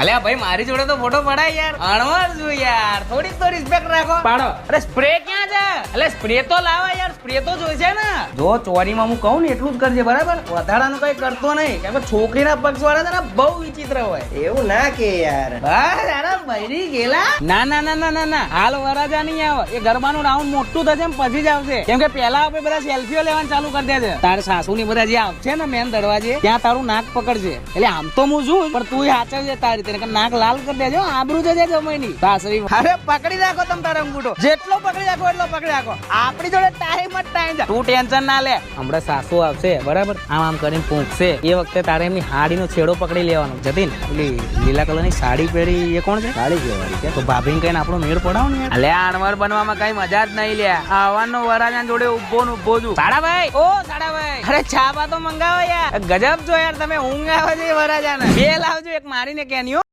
અલ્યા ભાઈ મારી જોડે તો ફોટો પડાય યાર. અણવર છું યાર, થોડીક તો રિસ્પેક્ટ રાખો. પાડો. અરે સ્પ્રે ક્યાં છે? એટલે સ્પ્રે તો લાવો યાર, સ્પ્રે તો જોઈશે ને. જો ચોરીમાં હું કહું ને એટલું જ કરજે બરાબર. વધારાનું કઈ કરતો નહીં, કેમ કે છોકરીના પક્ષવાળા છે ને બહુ વિચિત્ર હોય. એવું ના કે યાર. બસ અરે બૈરી ગેલા. ના ના ના ના ના ના, હાલ વરાજા નહીં આવે. એ ગરબાનું રાઉન્ડ મોટું થશે ને પછી જ આવશે. કેમ કે પેલા આપણે બધા સેલ્ફીઓ લેવાનું ચાલુ કરી દે છે. તાર સાસુ ની બધા જે આવશે ને મેન દરવાજે ત્યાં તારું નાક પકડશે. એટલે આમ તો હું છું પણ તું હાચવજે તારી રીતે, નાક લાલ કરી દેજો, આબરૂ જજે જમાઈની સાસરી. અરે પકડી રાખો તમ તારો અંગૂઠો, જેટલો પકડી રાખો એટલો પકડી રાખો. આપણી જોડે ટાઈમ જ ટાઈમ છે, તું ટેન્શન ના લે. હમણાં સાસુ આવશે બરાબર, આમ આમ કરીને પૂછશે. એ વખતે તારે એમની હાડીનો છેડો પકડી લેવાનો. જતીન પેલી લીલા કલરની સાડી પહેરી એ કોણ છે? સાડી કહેવાની છે. તો ભાભીને કહીને આપણો મેળ પડાવો ને. અલે આણવર બનવામાં કઈ મજા જ નહીં લે. આવવાનો વરાજા જોડે ઉભો ને ઉભો છું. સાડાભાઈ, ઓ સાડાભાઈ, અરે ચા બા તો મંગાવો યાર. ગજબ છો યાર તમે, ઊંઘ આવે છે વરાજાને. બે લાવજો, એક મારીને કેનીઓ.